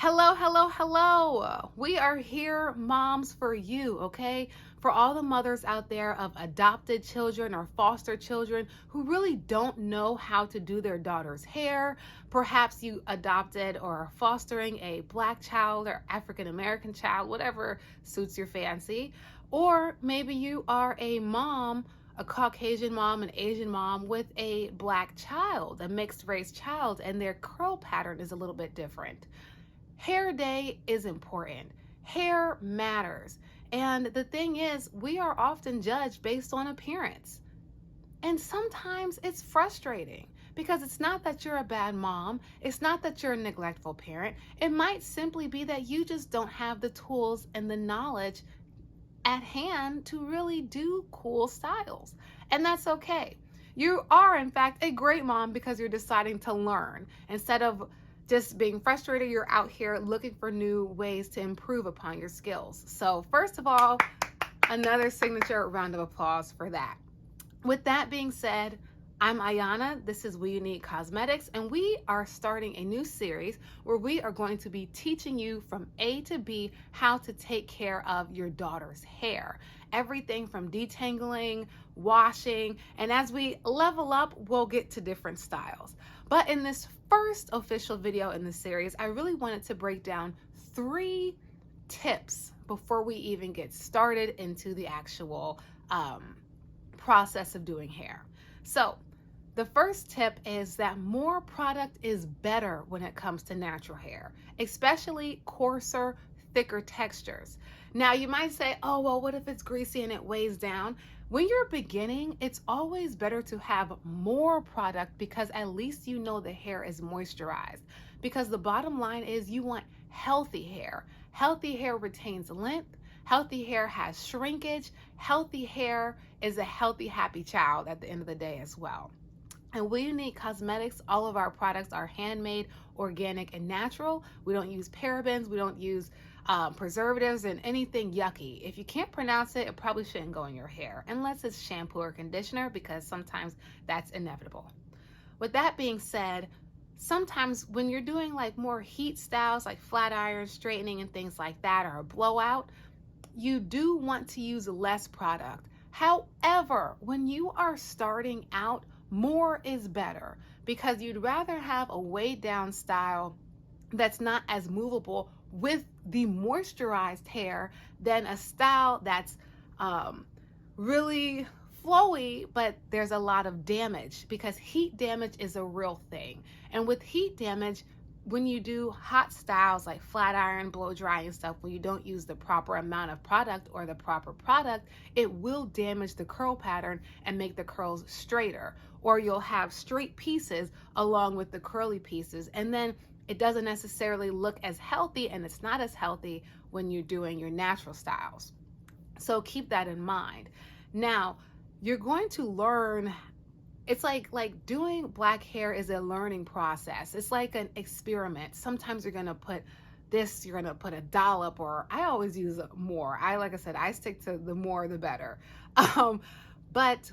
Hello, hello, hello. We are here, moms, for you, okay? For all the mothers out there of adopted children or foster children who really don't know how to do their daughter's hair. Perhaps you adopted or are fostering a Black child or African American child, whatever suits your fancy. Or maybe you are a mom, a Caucasian mom, an Asian mom with a Black child, a mixed race child, and their curl pattern is a little bit different. Hair day is important. Hair matters. And the thing is, we are often judged based on appearance. And sometimes it's frustrating because it's not that you're a bad mom. It's not that you're a neglectful parent. It might simply be that you just don't have the tools and the knowledge at hand to really do cool styles. And that's okay. You are, in fact, a great mom because you're deciding to learn. Instead of just being frustrated, you're out here looking for new ways to improve upon your skills. So, first of all, another signature round of applause for that. With that being said, I'm Ayana, this is WeUNIK Cosmetics, and we are starting a new series where we are going to be teaching you from A to B how to take care of your daughter's hair. Everything from detangling, washing, and as we level up, we'll get to different styles. But in this first official video in the series, I really wanted to break down 3 tips before we even get started into the actual process of doing hair. So the first tip is that more product is better when it comes to natural hair, especially coarser, thicker textures. Now you might say, oh, well, what if it's greasy and it weighs down? When you're beginning, it's always better to have more product because at least you know the hair is moisturized. Because the bottom line is you want healthy hair. Healthy hair retains length. Healthy hair has shrinkage. Healthy hair is a healthy, happy child at the end of the day as well. And WeUNIK Cosmetics, all of our products are handmade, organic, and natural. We don't use parabens. We don't use preservatives and anything yucky. If you can't pronounce it, it probably shouldn't go in your hair unless it's shampoo or conditioner because sometimes that's inevitable. With that being said, sometimes when you're doing like more heat styles like flat iron, straightening, and things like that, or a blowout, you do want to use less product. However, when you are starting out, more is better because you'd rather have a weighed down style that's not as movable with the moisturized hair than a style that's really flowy, but there's a lot of damage because heat damage is a real thing. And with heat damage, when you do hot styles like flat iron, blow dry and stuff, when you don't use the proper amount of product or the proper product, it will damage the curl pattern and make the curls straighter. Or you'll have straight pieces along with the curly pieces. And then it doesn't necessarily look as healthy, and it's not as healthy when you're doing your natural styles. So keep that in mind. Now, you're going to learn. It's like doing black hair is a learning process. It's like an experiment. Sometimes you're going to put this, you're going to put a dollop, or I always use more. Like I said, I stick to the more the better. But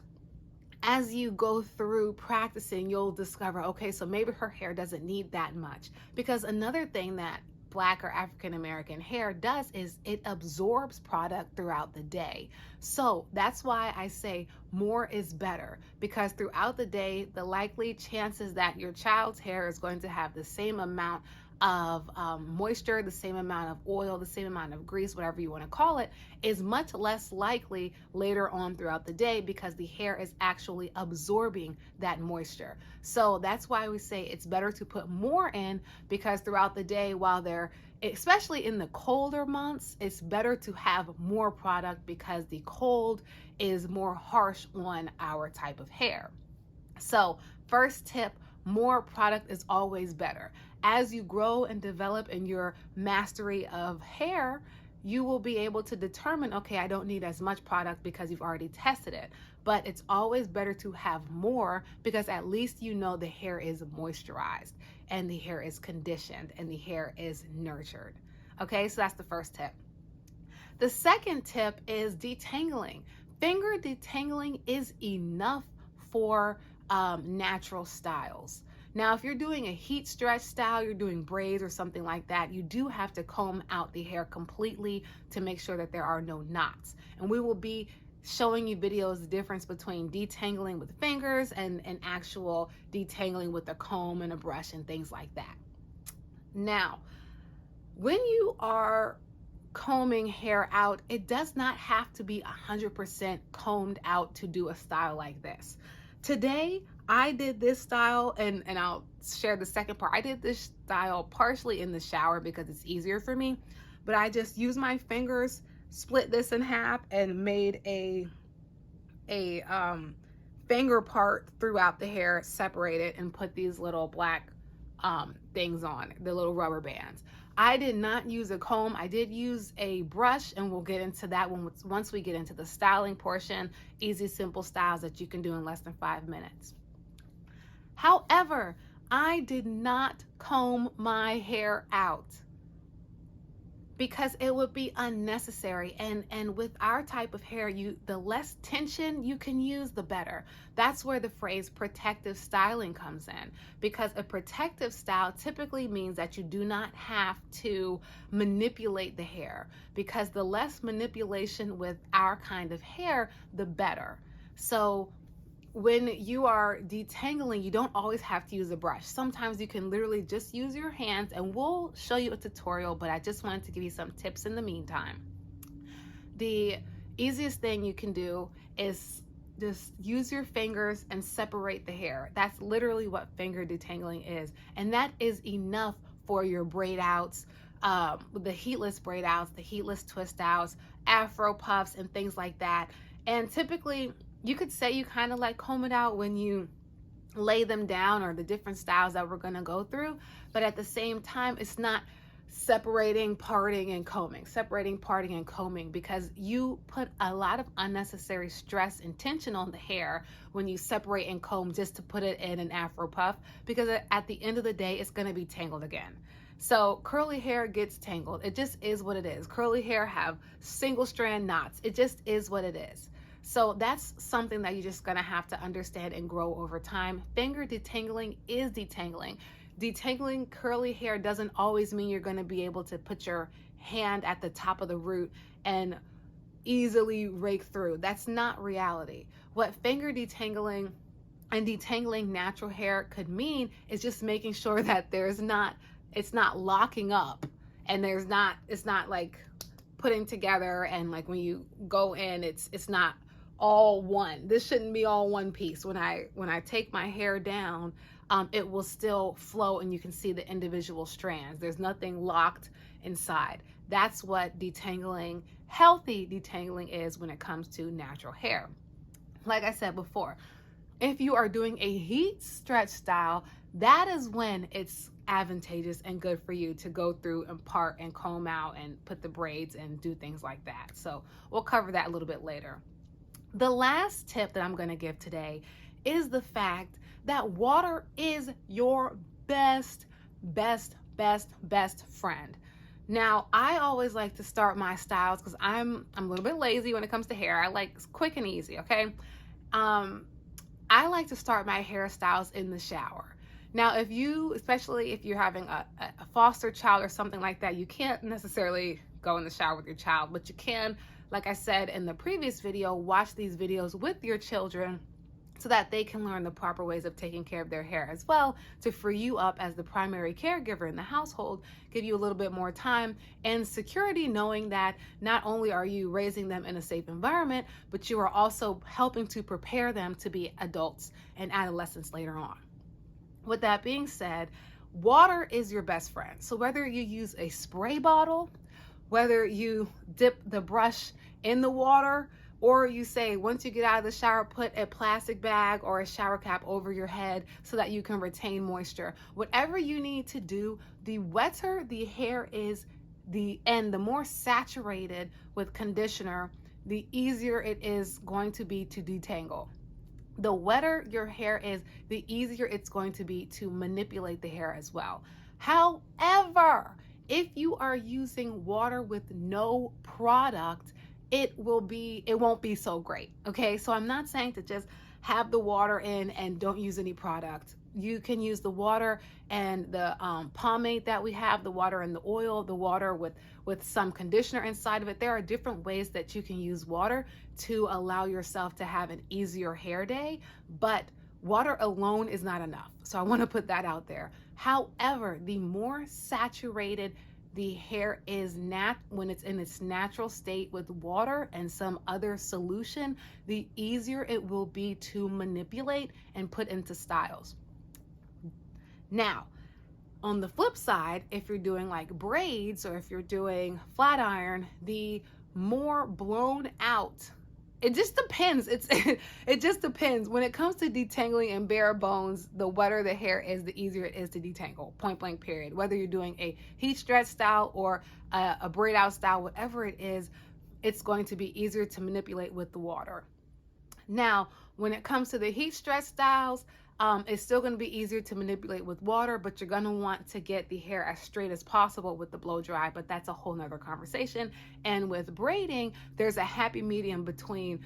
as you go through practicing, you'll discover, okay, so maybe her hair doesn't need that much. Because another thing that Black or African American hair does is it absorbs product throughout the day. So that's why I say more is better, because throughout the day, the likely chances that your child's hair is going to have the same amount of moisture, the same amount of oil, the same amount of grease, whatever you want to call it, is much less likely later on throughout the day because the hair is actually absorbing that moisture. So that's why we say it's better to put more in, because throughout the day, while they're, especially in the colder months, it's better to have more product because the cold is more harsh on our type of hair. So first tip, more product is always better. As you grow and develop in your mastery of hair, you will be able to determine, okay, I don't need as much product because you've already tested it. But it's always better to have more because at least you know the hair is moisturized and the hair is conditioned and the hair is nurtured. Okay, so that's the first tip. The second tip is detangling. Finger detangling is enough for natural styles. Now, if you're doing a heat stretch style, you're doing braids or something like that, you do have to comb out the hair completely to make sure that there are no knots. And we will be showing you videos, the difference between detangling with fingers and actual detangling with a comb and a brush and things like that. Now, when you are combing hair out, it does not have to be 100% combed out to do a style like this. Today, I did this style, and I'll share the second part. I did this style partially in the shower because it's easier for me, but I just used my fingers, split this in half, and made a finger part throughout the hair, separate it, and put these little black things on, the little rubber bands. I did not use a comb. I did use a brush, and we'll get into that once we get into the styling portion. Easy, simple styles that you can do in less than 5 minutes. However, I did not comb my hair out because it would be unnecessary, and with our type of hair, the less tension you can use, the better. That's where the phrase protective styling comes in, because a protective style typically means that you do not have to manipulate the hair, because the less manipulation with our kind of hair, the better. So when you are detangling, you don't always have to use a brush. Sometimes you can literally just use your hands, and we'll show you a tutorial, but I just wanted to give you some tips in the meantime. The easiest thing you can do is just use your fingers and separate the hair. That's literally what finger detangling is, and that is enough for your braid outs, the heatless braid outs, the heatless twist outs, afro puffs, and things like that. And typically, you could say you kind of like comb it out when you lay them down, or the different styles that we're going to go through, but at the same time, it's not separating, parting, and combing, because you put a lot of unnecessary stress and tension on the hair when you separate and comb just to put it in an afro puff, because at the end of the day, it's going to be tangled again. So curly hair gets tangled. It just is what it is. Curly hair have single strand knots. It just is what it is. So that's something that you're just gonna have to understand and grow over time. Finger detangling is detangling. Detangling curly hair doesn't always mean you're gonna be able to put your hand at the top of the root and easily rake through. That's not reality. What finger detangling and detangling natural hair could mean is just making sure that it's not locking up, and it's not like putting together, and like when you go in, it's not all one. This shouldn't be all one piece. When I take my hair down, it will still flow, and you can see the individual strands. There's nothing locked inside. That's what detangling, healthy detangling, is when it comes to natural hair. Like I said before, if you are doing a heat stretch style, that is when it's advantageous and good for you to go through and part and comb out and put the braids and do things like that. So we'll cover that a little bit later. The last tip that I'm going to give today is the fact that water is your best friend. Now, I always like to start my styles, because I'm a little bit lazy when it comes to hair. I like quick and easy, okay? I like to start my hairstyles in the shower. Now, especially if you're having a foster child or something like that, you can't necessarily go in the shower with your child, but you can, like I said in the previous video, watch these videos with your children so that they can learn the proper ways of taking care of their hair as well, to free you up as the primary caregiver in the household, give you a little bit more time and security, knowing that not only are you raising them in a safe environment, but you are also helping to prepare them to be adults and adolescents later on. With that being said, water is your best friend. So whether you use a spray bottle, whether you dip the brush in the water, or you say once you get out of the shower, put a plastic bag or a shower cap over your head so that you can retain moisture. Whatever you need to do, the wetter the hair is, the more saturated with conditioner, the easier it is going to be to detangle. The wetter your hair is, the easier it's going to be to manipulate the hair as well. However, if you are using water with no product, it won't be so great. Okay, so I'm not saying to just have the water in and don't use any product. You can use the water and the pomade that we have, the water and the oil, the water with some conditioner inside of it. There are different ways that you can use water to allow yourself to have an easier hair day, but water alone is not enough. So I want to put that out there. However, the more saturated the hair is when it's in its natural state with water and some other solution, the easier it will be to manipulate and put into styles. Now, on the flip side, if you're doing like braids or if you're doing flat iron, the more blown out, it just depends. It just depends. When it comes to detangling and bare bones, the wetter the hair is, the easier it is to detangle, point blank period. Whether you're doing a heat stretch style or a braid out style, whatever it is, it's going to be easier to manipulate with the water. Now, when it comes to the heat stretch styles, it's still going to be easier to manipulate with water, but you're going to want to get the hair as straight as possible with the blow dry, but that's a whole nother conversation. And with braiding, there's a happy medium between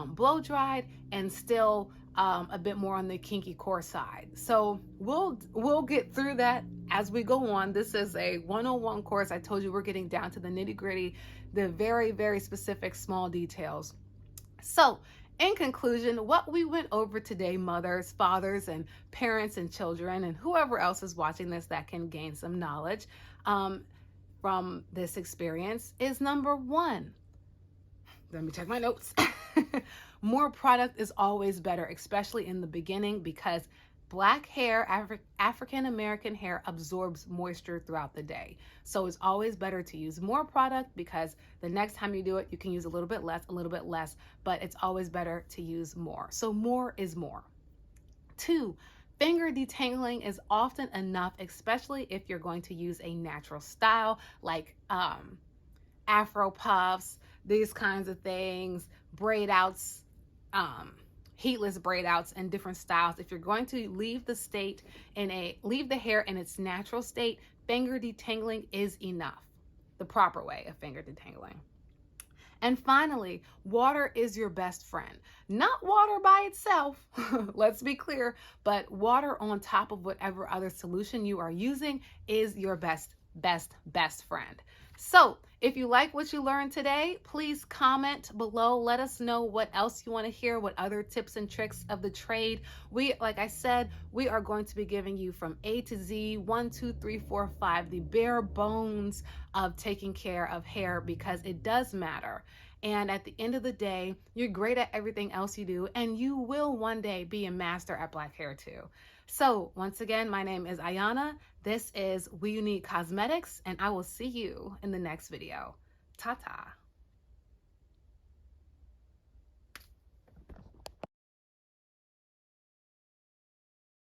blow dried and still a bit more on the kinky core side. So we'll get through that as we go on. This is a 101 course. I told you we're getting down to the nitty gritty, the very, very specific small details. So in conclusion, what we went over today, mothers, fathers, and parents and children, and whoever else is watching this that can gain some knowledge from this experience, is number one. Let me check my notes. More product is always better, especially in the beginning, because Black hair, African American hair, absorbs moisture throughout the day. So it's always better to use more product, because the next time you do it, you can use a little bit less, but it's always better to use more. So more is more. 2, finger detangling is often enough, especially if you're going to use a natural style like Afro puffs, these kinds of things, braid outs, heatless braid outs, and different styles. If you're going to leave the hair in its natural state, finger detangling is enough. The proper way of finger detangling. And finally, water is your best friend. Not water by itself, let's be clear, but water on top of whatever other solution you are using is your best friend. So if you like what you learned today, please comment below. Let us know what else you want to hear, what other tips and tricks of the trade. Like I said, we are going to be giving you from A to Z, 1, 2, 3, 4, 5, the bare bones of taking care of hair, because it does matter. And at the end of the day, you're great at everything else you do, and you will one day be a master at black hair too. So once again, my name is Ayana. This is WeUNIK Cosmetics, and I will see you in the next video. Ta-ta.